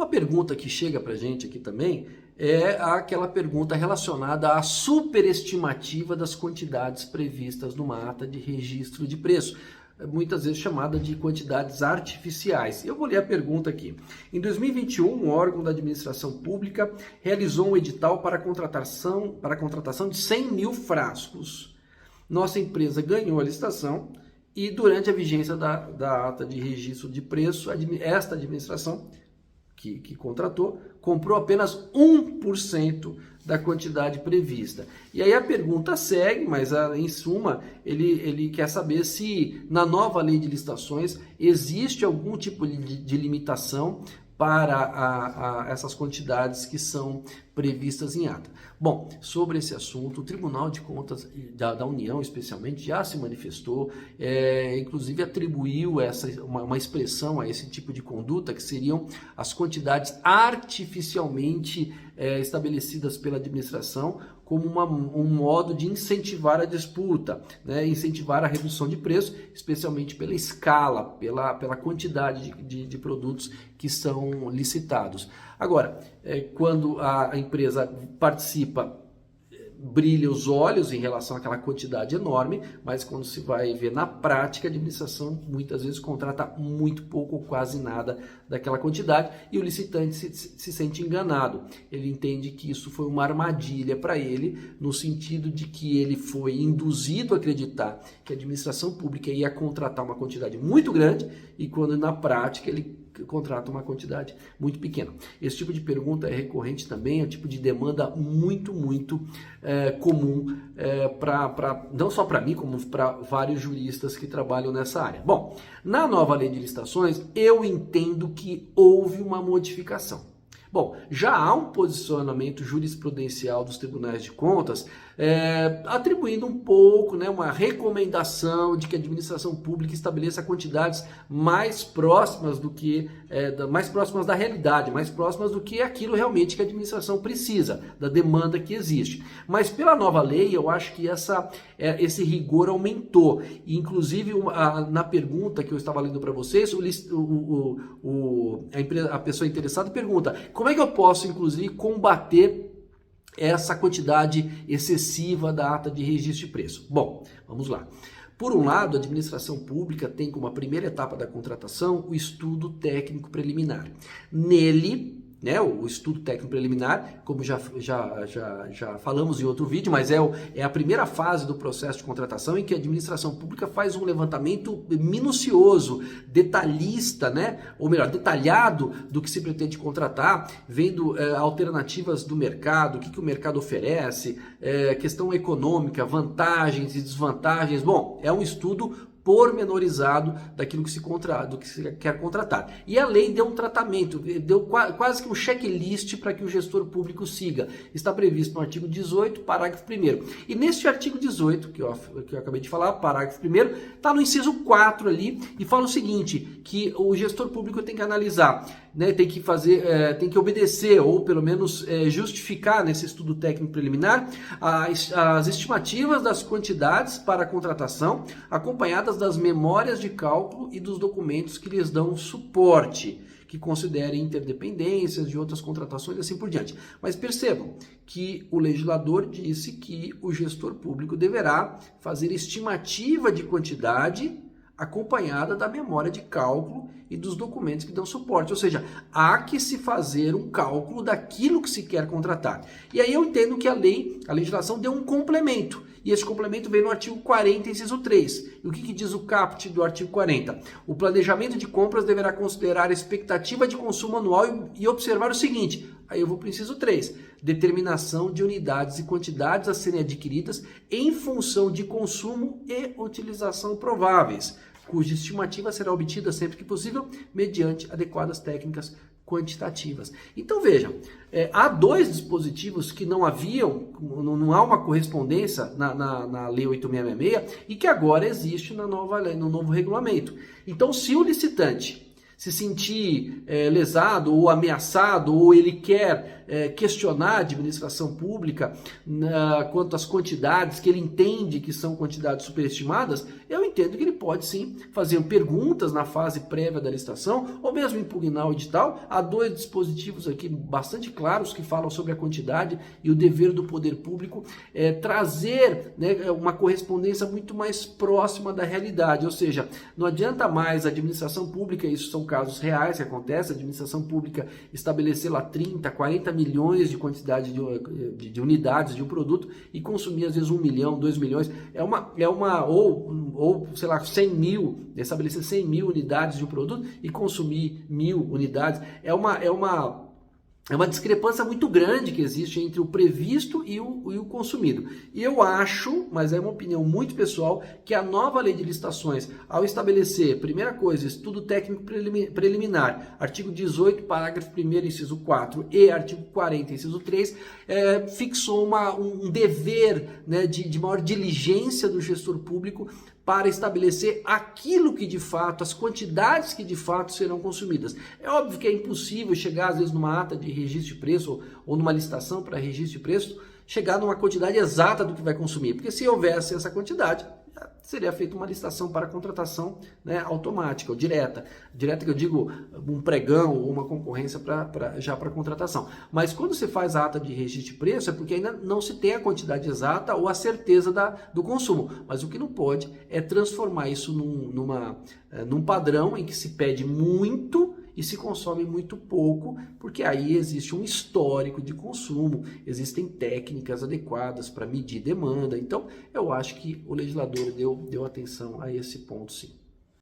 pergunta que chega para a gente aqui também é aquela pergunta relacionada à superestimativa das quantidades previstas numa ata de registro de preço, muitas vezes chamada de quantidades artificiais. Eu vou ler a pergunta aqui. Em 2021, um órgão da administração pública realizou um edital para a contratação de 100 mil frascos. Nossa empresa ganhou a licitação e durante a vigência da ata de registro de preço, esta administração que contratou, comprou apenas 1% da quantidade prevista. E aí a pergunta segue, mas em suma, ele quer saber se na nova lei de licitações existe algum tipo de limitação para essas quantidades que são previstas em ata. Bom, sobre esse assunto, o Tribunal de Contas da União, especialmente, já se manifestou, inclusive atribuiu uma expressão a esse tipo de conduta, que seriam as quantidades artificialmente estabelecidas pela administração como um modo de incentivar a disputa, né? Incentivar a redução de preço, especialmente pela escala, pela quantidade de produtos que são licitados. Agora, quando a empresa participa, brilha os olhos em relação àquela quantidade enorme, mas quando se vai ver na prática, a administração muitas vezes contrata muito pouco ou quase nada daquela quantidade e o licitante se sente enganado. Ele entende que isso foi uma armadilha para ele, no sentido de que ele foi induzido a acreditar que a administração pública ia contratar uma quantidade muito grande e quando na prática ele contrata uma quantidade muito pequena. Esse tipo de pergunta é recorrente também, é um tipo de demanda muito comum, não só para mim, como para vários juristas que trabalham nessa área. Bom, na nova lei de licitações, eu entendo que houve uma modificação. Bom, já há um posicionamento jurisprudencial dos tribunais de contas atribuindo um pouco, né, uma recomendação de que a administração pública estabeleça quantidades mais próximas mais próximas da realidade, mais próximas do que aquilo realmente que a administração precisa, da demanda que existe. Mas pela nova lei, eu acho que esse rigor aumentou. E, inclusive, na pergunta que eu estava lendo para vocês, a pessoa interessada pergunta: como é que eu posso, inclusive, combater essa quantidade excessiva da ata de registro de preço? Bom, vamos lá. Por um lado, a administração pública tem como a primeira etapa da contratação o estudo técnico preliminar. Nele, né, o estudo técnico preliminar, como já falamos em outro vídeo, mas é a primeira fase do processo de contratação em que a administração pública faz um levantamento minucioso, detalhista, né, ou melhor, detalhado do que se pretende contratar, vendo alternativas do mercado, o que o mercado oferece, questão econômica, vantagens e desvantagens. Bom, é um estudo pormenorizado daquilo que se quer contratar. E a lei deu um tratamento, deu quase que um checklist para que o gestor público siga. Está previsto no artigo 18, parágrafo 1º. E neste artigo 18, que eu acabei de falar, parágrafo 1º, está no inciso 4 ali, e fala o seguinte, que o gestor público tem que analisar, né, tem que obedecer, ou pelo menos justificar nesse estudo técnico preliminar, as estimativas das quantidades para a contratação, acompanhadas das memórias de cálculo e dos documentos que lhes dão suporte, que considerem interdependências de outras contratações e assim por diante. Mas percebam que o legislador disse que o gestor público deverá fazer estimativa de quantidade acompanhada da memória de cálculo e dos documentos que dão suporte. Ou seja, há que se fazer um cálculo daquilo que se quer contratar. E aí eu entendo que a legislação deu um complemento. E esse complemento vem no artigo 40, inciso 3. E o que diz o caput do artigo 40? O planejamento de compras deverá considerar a expectativa de consumo anual e observar o seguinte. Aí eu vou para o inciso 3. Determinação de unidades e quantidades a serem adquiridas em função de consumo e utilização prováveis, cuja estimativa será obtida sempre que possível mediante adequadas técnicas quantitativas. Então vejam, há dois dispositivos que não haviam, não há uma correspondência na Lei 8666 e que agora existe na nova lei, no novo regulamento. Então, se o licitante se sentir lesado ou ameaçado, ou ele quer questionar a administração pública quanto às quantidades que ele entende que são quantidades superestimadas, eu entendo que ele pode sim fazer perguntas na fase prévia da licitação, ou mesmo impugnar o edital. Há 2 dispositivos aqui bastante claros que falam sobre a quantidade e o dever do poder público trazer, né, uma correspondência muito mais próxima da realidade, ou seja, não adianta mais a administração pública, isso são casos reais que acontecem, a administração pública estabelecer lá 30, 40 milhões de quantidade de unidades de um produto e consumir às vezes 1 milhão, 2 milhões, ou sei lá, 100 mil, estabelecer 100 mil unidades de um produto e consumir 1000 unidades, é uma discrepância muito grande que existe entre o previsto e o consumido. E eu acho, mas é uma opinião muito pessoal, que a nova lei de licitações, ao estabelecer, primeira coisa, estudo técnico preliminar, artigo 18, parágrafo 1º, inciso 4 e artigo 40, inciso 3, fixou um dever, né, de maior diligência do gestor público para estabelecer aquilo que de fato, as quantidades que de fato serão consumidas. É óbvio que é impossível chegar às vezes numa ata de registro de preço ou numa licitação para registro de preço, chegar numa quantidade exata do que vai consumir, porque se houvesse essa quantidade, seria feita uma licitação para contratação, né, automática ou direta. Direta que eu digo um pregão ou uma concorrência já para contratação. Mas quando você faz a ata de registro de preço é porque ainda não se tem a quantidade exata ou a certeza do consumo. Mas o que não pode é transformar isso num padrão em que se pede muito e se consome muito pouco, porque aí existe um histórico de consumo, existem técnicas adequadas para medir demanda. Então, eu acho que o legislador deu atenção a esse ponto, sim.